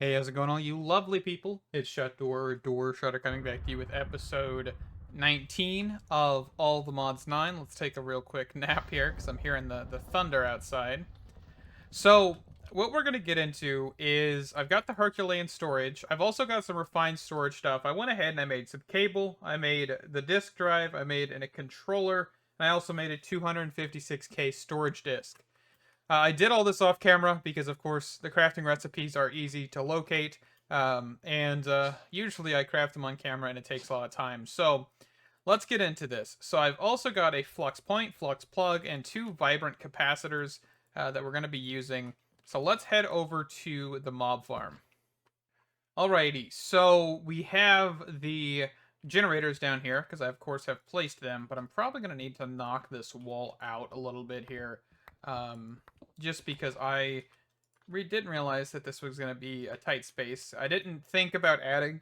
Hey, how's it going, all you lovely people? It's Door Shutter coming back to you with episode 19 of All the Mods 9. Let's take a real quick nap here because I'm hearing the thunder outside. So, what we're going to get into is I've got the Herculean storage. I've also got some refined storage stuff. I went ahead and I made some cable. I made the disk drive. I made a controller. And I also made a 256K storage disk. I did all this off camera because, of course, the crafting recipes are easy to locate, and usually I craft them on camera and it takes a lot of time. So let's get into this. So I've also got a flux point, flux plug, and two vibrant capacitors that we're going to be using. So let's head over to the mob farm. Alrighty, so we have the generators down here because I, of course, have placed them, but I'm probably going to need to knock this wall out a little bit here. Um, just because I didn't realize that this was going to be a tight space. I didn't think about adding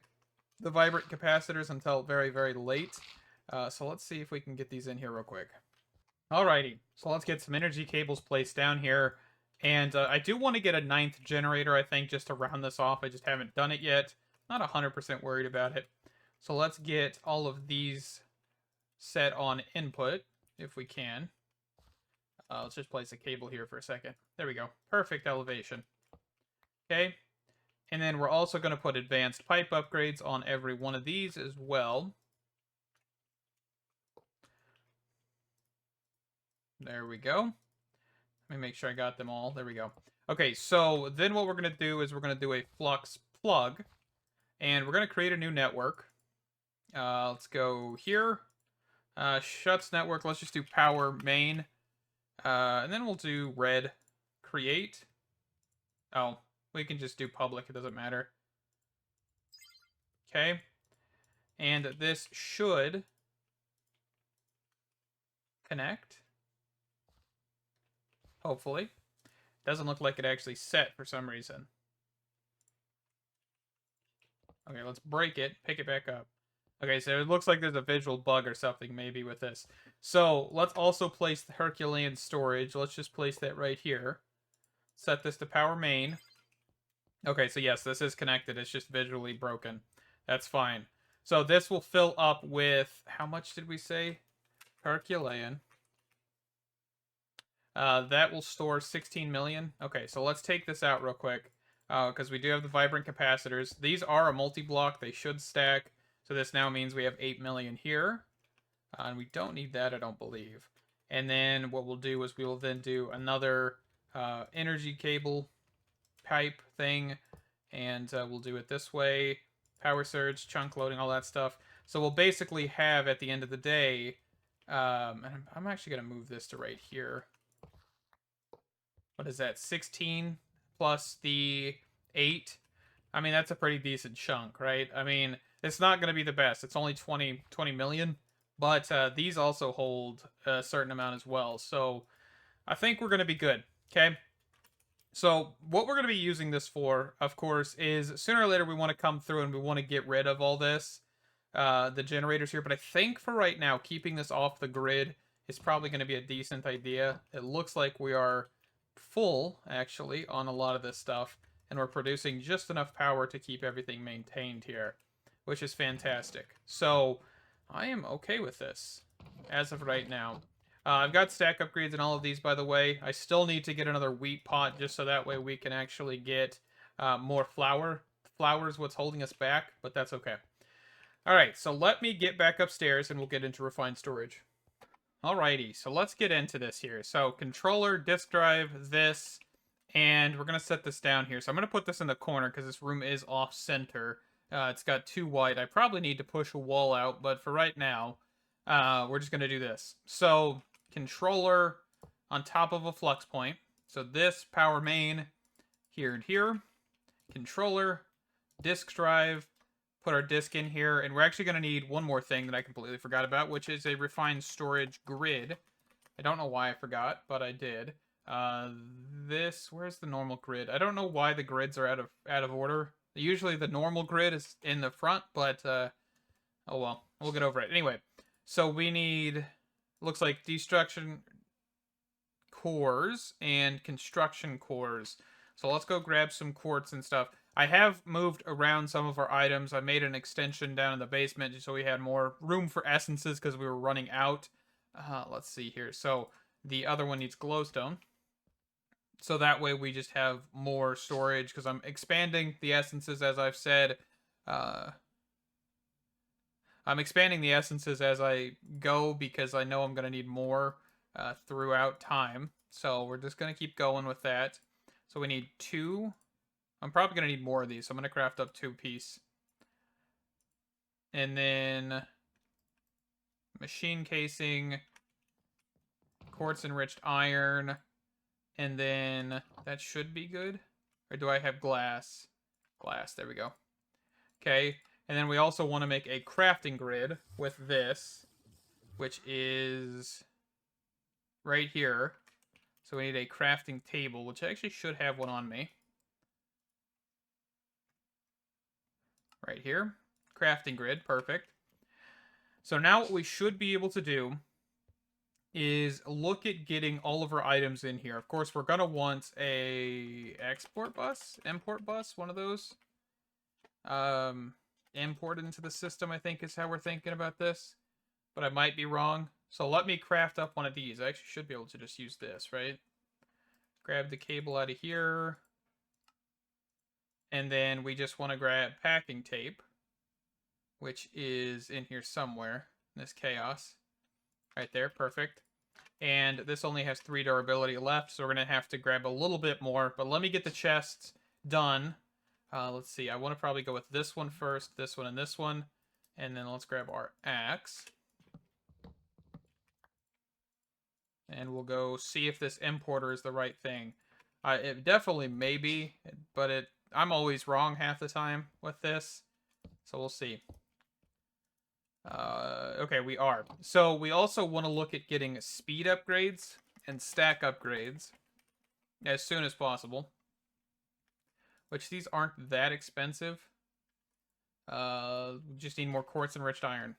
the vibrant capacitors until very, very late. So let's see if we can get these in here real quick. Alrighty, so let's get some energy cables placed down here. And I do want to get a ninth generator, I think, just to round this off. I just haven't done it yet. Not 100% worried about it. So let's get all of these set on input, if we can. Let's just place a cable here for a second. There we go. Perfect elevation. Okay. And then we're also going to put advanced pipe upgrades on every one of these as well. There we go. Let me make sure I got them all. There we go. Okay, so then what we're going to do is we're going to do a flux plug. And we're going to create a new network. Let's go here. Shuts network. Let's just do power main. And then we'll do red create. Oh, we can just do public. It doesn't matter. Okay. And this should connect. Hopefully. Doesn't look like it actually set for some reason. Okay, let's break it. Pick it back up. Okay, so it looks like there's a visual bug or something maybe with this. So let's also place the Herculean storage. Let's just place that right here. Set this to power main. Okay, so yes, this is connected. It's just visually broken. That's fine. So this will fill up with, how much did we say? Herculean. That will store 16 million. Okay, so let's take this out real quick. Because we do have the vibrant capacitors. These are a multi-block. They should stack. So this now means we have 8 million here. And we don't need that, I don't believe. And then what we'll do is we will then do another energy cable pipe thing. And we'll do it this way. Power surge, chunk loading, all that stuff. So we'll basically have, at the end of the day... and I'm actually going to move this to right here. What is that? 16 plus the 8. I mean, that's a pretty decent chunk, right? I mean, it's not going to be the best. It's only 20 million. But these also hold a certain amount as well. So I think we're going to be good. Okay? So what we're going to be using this for, of course, is sooner or later we want to come through and we want to get rid of all this. The generators here. But I think for right now, keeping this off the grid is probably going to be a decent idea. It looks like we are full, actually, on a lot of this stuff. And we're producing just enough power to keep everything maintained here, which is fantastic. So I am okay with this as of right now. I've got stack upgrades in all of these, by the way. I still need to get another wheat pot just so that way we can actually get more flour. Flour is what's holding us back, but that's okay. All right, so let me get back upstairs and we'll get into refined storage. Alrighty, so let's get into this here. So controller, disk drive, this, and we're going to set this down here. So I'm going to put this in the corner because this room is off center. It's got too wide. I probably need to push a wall out, but for right now, we're just going to do this. So controller on top of a flux point. So this power main here and here. Controller, disk drive, put our disk in here, and we're actually going to need one more thing that I completely forgot about, which is a refined storage grid. I don't know why I forgot, but I did. Where's the normal grid? I don't know why the grids are out of order. Usually the normal grid is in the front, but oh well, we'll get over it. Anyway, so we need, looks like destruction cores and construction cores. So let's go grab some quartz and stuff. I have moved around some of our items. I made an extension down in the basement just so we had more room for essences because we were running out. Let's see here. So the other one needs glowstone. So that way we just have more storage because I'm expanding the essences as I've said. Uh, I'm expanding the essences as I go because I know I'm going to need more throughout time. So we're just going to keep going with that. So we need 2. I'm probably going to need more of these. So I'm going to craft up 2 piece. And then machine casing, quartz enriched iron, and then that should be good. Or do I have glass? Glass, there we go. Okay, and then we also want to make a crafting grid with this, which is right here. So we need a crafting table, which I actually should have one on me. Right here. Crafting grid, perfect. So now what we should be able to do is look at getting all of our items in here. Of course, we're going to want a export bus, import bus, one of those. Import into the system, I think is how we're thinking about this. But I might be wrong. So let me craft up one of these. I actually should be able to just use this, right? Grab the cable out of here. And then we just want to grab packing tape, which is in here somewhere. In this chaos. Right there, perfect. And this only has 3 durability left, so we're going to have to grab a little bit more. But let me get the chests done. Let's see, I want to probably go with this one first, this one, and this one. And then let's grab our axe. And we'll go see if this importer is the right thing. It definitely may be, but I'm always wrong half the time with this. So we'll see. Okay, we are. So we also want to look at getting speed upgrades and stack upgrades as soon as possible. Which these aren't that expensive. We just need more quartz enriched iron.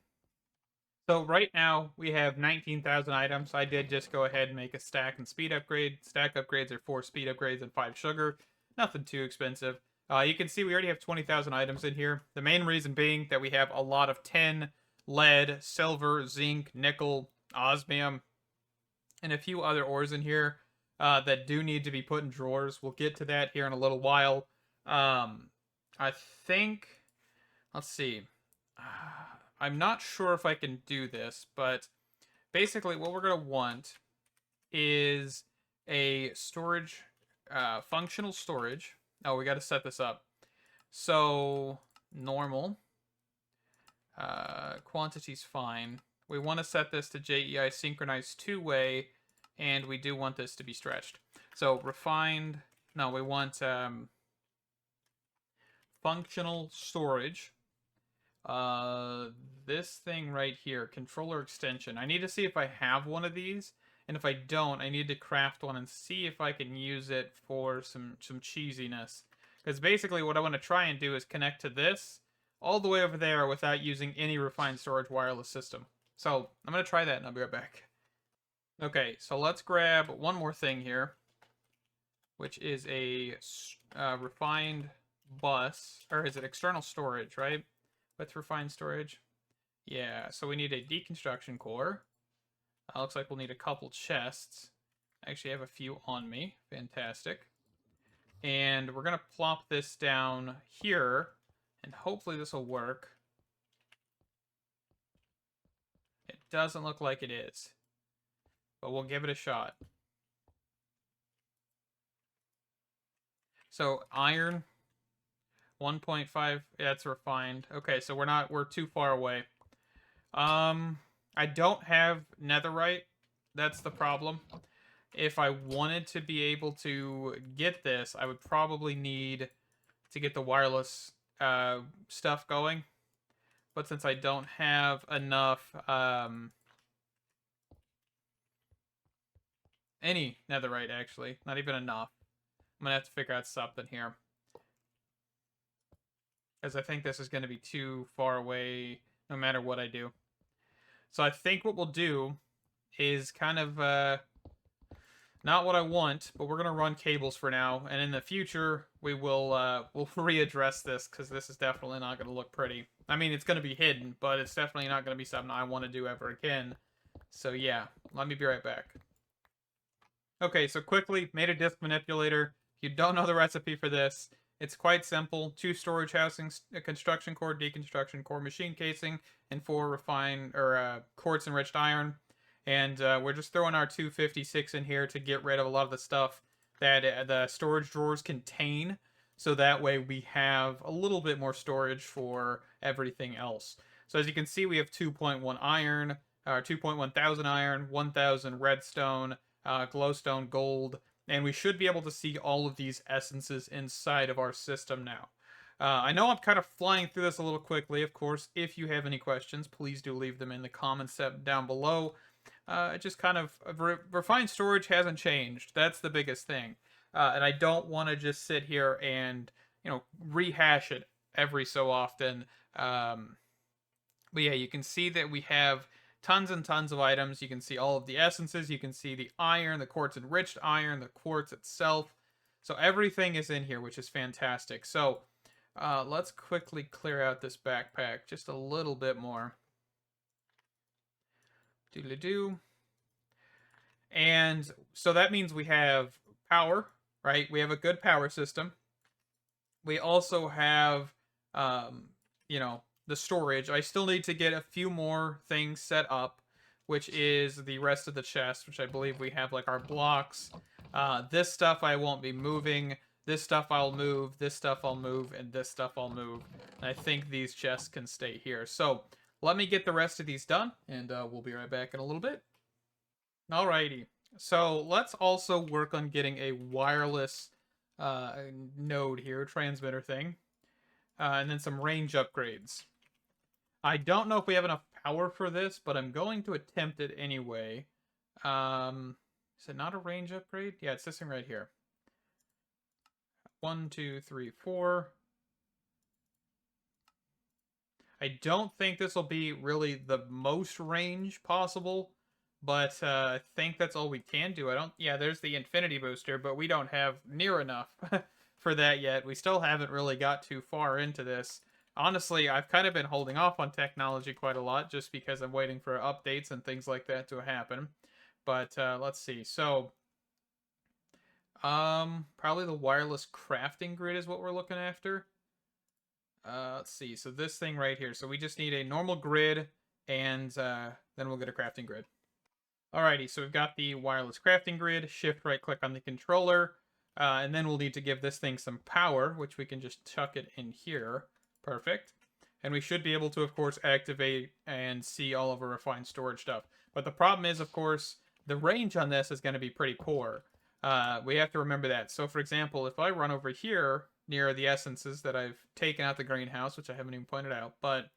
So right now we have 19,000 items. I did just go ahead and make a stack and speed upgrade. Stack upgrades are 4 speed upgrades and 5 sugar. Nothing too expensive. You can see we already have 20,000 items in here. The main reason being that we have a lot of tin, lead, silver, zinc, nickel, osmium, and a few other ores in here that do need to be put in drawers. We'll get to that here in a little while. I think, let's see. I'm not sure if I can do this, but basically what we're going to want is a storage, functional storage. Oh, we got to set this up. So, normal. Quantity's fine. We want to set this to JEI synchronized 2-way, and we do want this to be stretched. So, refined, no, we want functional storage. This thing right here, controller extension. I need to see if I have one of these, and if I don't, I need to craft one and see if I can use it for some cheesiness. Because basically what I want to try and do is connect to this all the way over there without using any refined storage wireless system. So I'm going to try that and I'll be right back. Okay, so let's grab one more thing here, which is a refined bus, or is it external storage, right? With refined storage. Yeah, so we need a deconstruction core. Looks like we'll need a couple chests. I actually have a few on me. Fantastic. And we're going to plop this down here, and hopefully this will work. It doesn't look like it is, but we'll give it a shot. So iron, 1.5, that's refined. Okay, so we're too far away. I don't have netherite. That's the problem. If I wanted to be able to get this, I would probably need to get the wireless stuff going. But since I don't have enough any netherite, actually, not even enough, I'm gonna have to figure out something here. Because I think this is going to be too far away no matter what I do. So I think what we'll do is kind of Not what I want, but we're gonna run cables for now, and in the future we will we'll readdress this because this is definitely not gonna look pretty. I mean, it's gonna be hidden, but it's definitely not gonna be something I want to do ever again. So yeah, let me be right back. Okay, so quickly made a disk manipulator. If you don't know the recipe for this, it's quite simple: 2 storage housings, a construction core, deconstruction core, machine casing, and 4 refined or quartz enriched iron. And we're just throwing our 256 in here to get rid of a lot of the stuff that the storage drawers contain, so that way we have a little bit more storage for everything else. So as you can see, we have 2.1 iron, 2.1 thousand iron, 1,000 redstone, glowstone gold, and we should be able to see all of these essences inside of our system now. I know I'm kind of flying through this a little quickly. Of course, if you have any questions, please do leave them in the comments down below. Just kind of refined storage hasn't changed. That's the biggest thing, and I don't want to just sit here and rehash it every so often. But yeah, you can see that we have tons and tons of items. You can see all of the essences. You can see the iron, the quartz enriched iron, the quartz itself. So everything is in here, which is fantastic. So let's quickly clear out this backpack just a little bit more. Doodly-doo. And so that means we have power, right? We have a good power system. We also have, the storage. I still need to get a few more things set up, which is the rest of the chest, which I believe we have like our blocks. This stuff I won't be moving. This stuff I'll move. This stuff I'll move. And this stuff I'll move. And I think these chests can stay here. So let me get the rest of these done, and we'll be right back in a little bit. Alrighty. So let's also work on getting a wireless node here, transmitter thing, and then some range upgrades. I don't know if we have enough power for this, but I'm going to attempt it anyway. Is it not a range upgrade? Yeah, it's this thing right here. 1, 2, 3, 4. I don't think this will be really the most range possible, but I think that's all we can do. Yeah, there's the infinity booster, but we don't have near enough for that yet. We still haven't really got too far into this. Honestly, I've kind of been holding off on technology quite a lot just because I'm waiting for updates and things like that to happen. But let's see. So, probably the wireless crafting grid is what we're looking after. Let's see. So this thing right here. So we just need a normal grid, and then we'll get a crafting grid. Alrighty, so we've got the wireless crafting grid. Shift right click on the controller, and then we'll need to give this thing some power, which we can just chuck it in here. Perfect. And we should be able to, of course, activate and see all of our refined storage stuff. But the problem is, of course, the range on this is going to be pretty poor. We have to remember that. So, for example, if I run over here near the essences that I've taken out the greenhouse, which I haven't even pointed out, but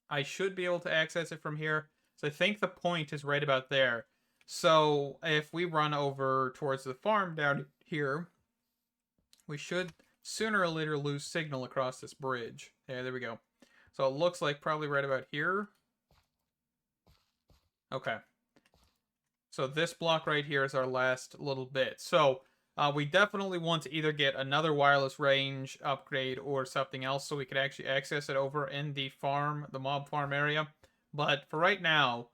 I should be able to access it from here. So I think the point is right about there. So if we run over towards the farm down here, we should sooner or later lose signal across this bridge. Yeah, there we go. So it looks like probably right about here. Okay. So this block right here is our last little bit. So we definitely want to either get another wireless range upgrade or something else so we could actually access it over in the farm, the mob farm area. But for right now,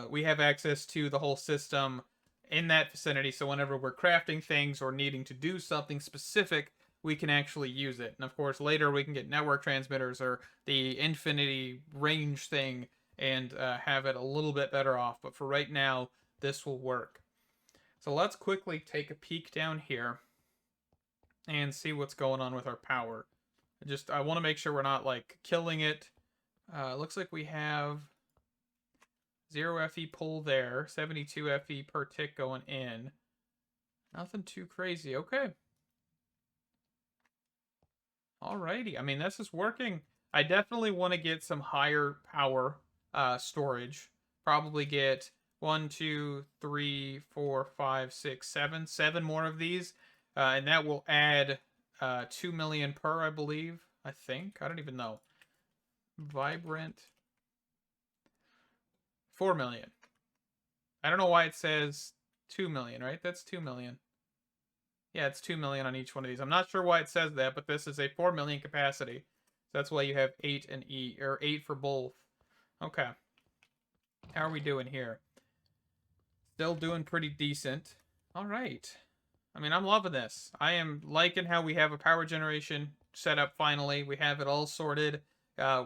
we have access to the whole system in that vicinity. So whenever we're crafting things or needing to do something specific, we can actually use it. And of course, later we can get network transmitters or the infinity range thing and have it a little bit better off. But for right now, this will work. So let's quickly take a peek down here and see what's going on with our power. I want to make sure we're not like killing it. Looks like we have 0 FE pull there, 72 FE per tick going in. Nothing too crazy. Okay. Alrighty. I mean, this is working. I definitely want to get some higher power storage. Probably get 1, 2, 3, 4, 5, 6, 7. 7 more of these. And that will add 2 million per, I believe. I think. I don't even know. Vibrant. 4 million. I don't know why it says 2 million, right? That's 2 million. Yeah, it's 2 million on each one of these. I'm not sure why it says that, but this is a 4 million capacity. So that's why you have 8 and E, or 8 for both. Okay. How are we doing here? Still doing pretty decent. All right. I mean, I'm loving this. I am liking how we have a power generation set up finally. We have it all sorted.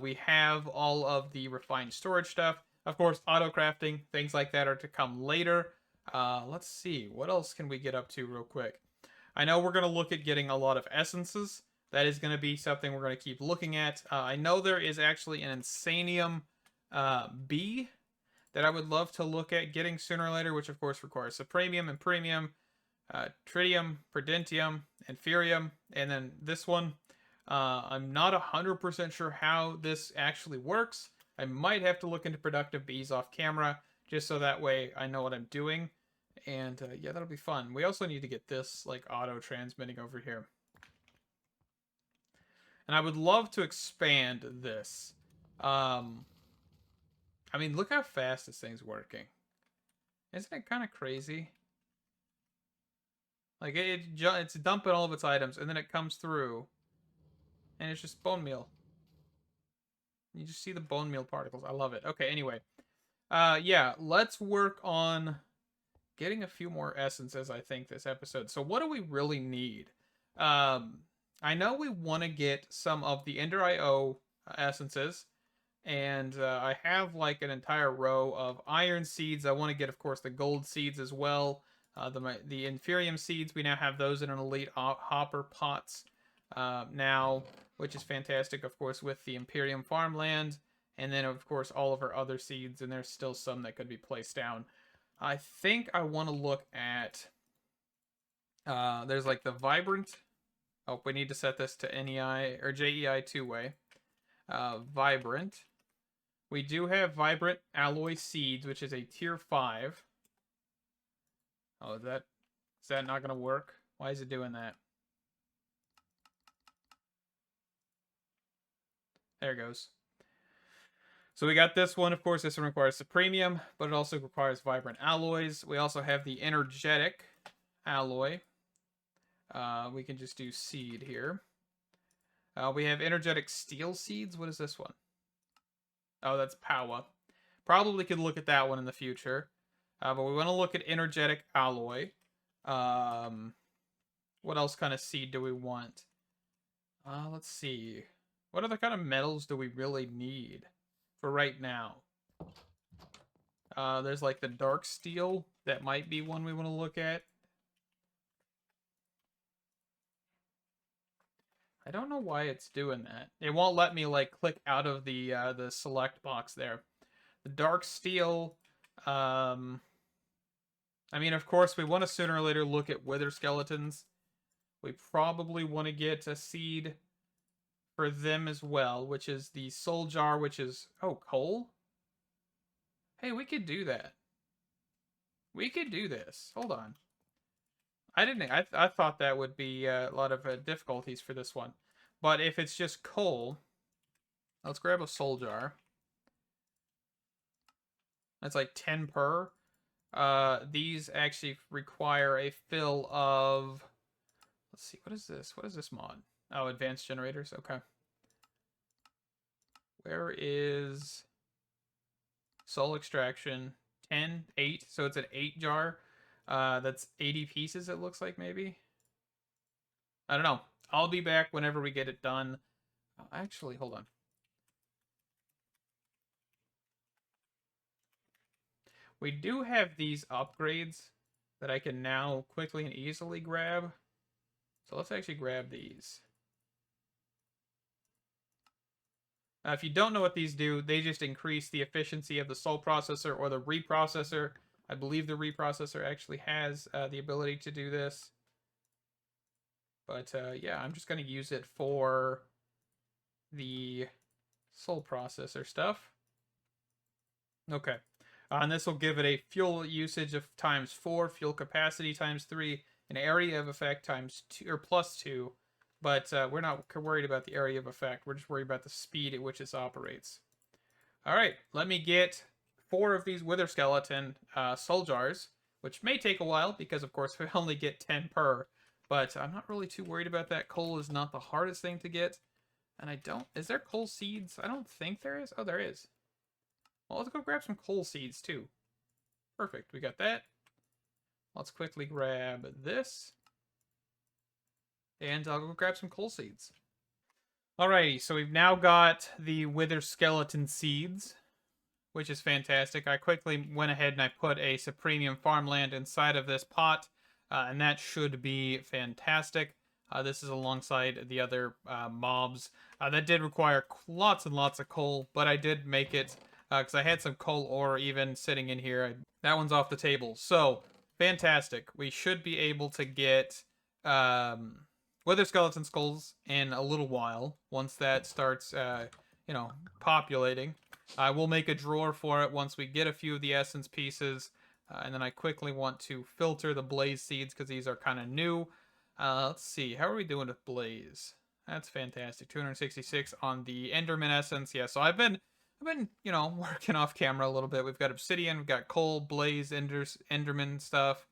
We have all of the refined storage stuff. Of course, auto crafting, things like that are to come later. Let's see. What else can we get up to real quick? I know we're going to look at getting a lot of essences. That is going to be something we're going to keep looking at. I know there is actually an Insanium B that I would love to look at getting sooner or later, which of course requires Supremium and Premium, Tritium, Prudentium, Inferium, and then this one. I'm not 100% sure how this actually works. I might have to look into productive bees off camera, just so that way I know what I'm doing. And yeah, that'll be fun. We also need to get this like auto transmitting over here. And I would love to expand this. I mean, look how fast this thing's working. Isn't it kind of crazy? Like, it's dumping all of its items, and then it comes through, and it's just bone meal. You just see the bone meal particles. I love it. Okay, anyway. Yeah, let's work on getting a few more essences, I think, this episode. So what do we really need? I know we want to get some of the Ender IO essences, and I have like an entire row of iron seeds. I want to get, of course, the gold seeds as well. The Inferium seeds, we now have those in an elite hopper pots now, which is fantastic, of course, with the Imperium farmland. And then, of course, all of our other seeds, and there's still some that could be placed down. I think I want to look at... there's like the Vibrant... Oh, we need to set this to NEI, or JEI two-way. Vibrant. We do have Vibrant Alloy Seeds, which is a tier 5. Oh, is that not going to work? Why is it doing that? There it goes. So we got this one. Of course, this one requires Supremium, but it also requires Vibrant Alloys. We also have the Energetic Alloy. We can just do Seed here. We have Energetic Steel Seeds. What is this one? Oh, that's Powa. Probably could look at that one in the future. But we want to look at Energetic Alloy. What else kind of seed do we want? Let's see. What other kind of metals do we really need for right now? There's like the Dark Steel. That might be one we want to look at. I don't know why it's doing that. It won't let me like click out of the select box there. The Dark Steel. I mean, of course, we want to sooner or later look at Wither Skeletons. We probably want to get a seed for them as well, which is the Soul Jar, which is... Oh, coal? Hey, we could do that. We could do this. Hold on. I thought that would be a lot of difficulties for this one. But if it's just coal... Let's grab a Soul Jar. That's like 10 per. These actually require a fill of... Let's see, what is this? What is this mod? Oh, advanced generators. Okay. Where is soul extraction? 10, 8. So it's an 8 jar. That's 80 pieces, it looks like, maybe. I don't know. I'll be back whenever we get it done. Actually, hold on. We do have these upgrades that I can now quickly and easily grab. So let's actually grab these. If you don't know what these do, they just increase the efficiency of the soul processor or the reprocessor. I believe the reprocessor actually has the ability to do this. But yeah, I'm just going to use it for the soul processor stuff. Okay. And this will give it a fuel usage of ×4, fuel capacity ×3, an area of effect ×2 or +2. But we're not worried about the area of effect. We're just worried about the speed at which this operates. All right, let me get 4 of these Wither Skeleton soul jars. which may take a while because, of course, we only get 10 per. But I'm not really too worried about that. Coal is not the hardest thing to get. And I don't... Is there coal seeds? I don't think there is. Oh, there is. Well, let's go grab some coal seeds, too. Perfect. We got that. Let's quickly grab this. And I'll go grab some coal seeds. Alrighty, so we've now got the wither skeleton seeds, which is fantastic. I quickly went ahead and I put a supremium farmland inside of this pot, and that should be fantastic. This is alongside the other mobs. That did require lots and lots of coal, but I did make it because I had some coal ore even sitting in here. That one's off the table. So, fantastic. We should be able to get wither skeleton skulls in a little while. Once that starts, populating. I will make a drawer for it once we get a few of the essence pieces. And then I quickly want to filter the blaze seeds because these are kind of new. Let's see. How are we doing with blaze? That's fantastic. 266 on the enderman essence. Yeah, so I've been working off camera a little bit. We've got obsidian, we've got coal, blaze, enderman stuff.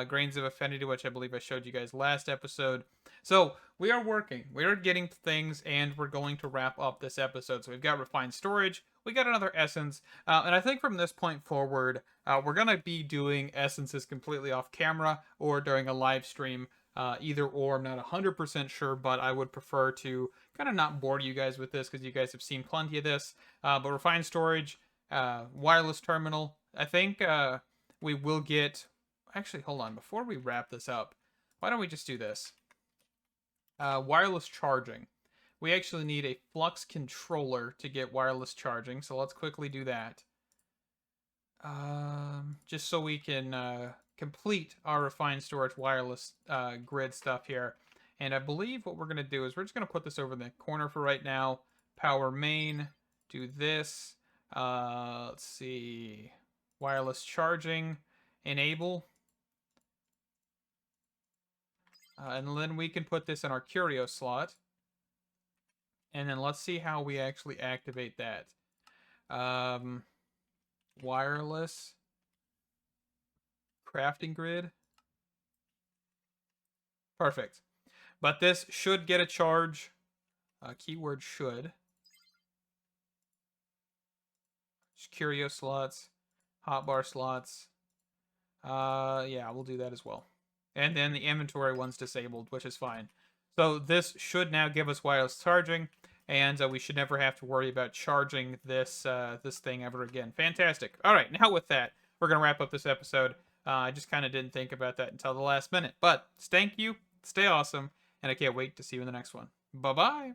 Grains of affinity, which I believe I showed you guys last episode. So we are working. We are getting things, and we're going to wrap up this episode. So we've got refined storage. We got another essence. And I think from this point forward, we're going to be doing essences completely off camera or during a live stream. Either or, I'm not 100% sure, but I would prefer to kind of not bore you guys with this because you guys have seen plenty of this. But refined storage, wireless terminal. I think we will get... Actually, hold on. Before we wrap this up, why don't we just do this? Wireless charging. We actually need a Flux controller to get wireless charging, so let's quickly do that. Just so we can complete our refined storage wireless grid stuff here. And I believe what we're going to do is we're just going to put this over in the corner for right now. Power main. Do this. Let's see. Wireless charging. Enable. And then we can put this in our curio slot. And then let's see how we actually activate that. Wireless. Crafting grid. Perfect. But this should get a charge. Keyword should. Just curio slots. Hotbar slots. Yeah, we'll do that as well. And then the inventory one's disabled, which is fine. So this should now give us wireless charging, and we should never have to worry about charging this this thing ever again. Fantastic. All right, now with that, we're going to wrap up this episode. I just kind of didn't think about that until the last minute. But thank you, stay awesome, and I can't wait to see you in the next one. Bye-bye.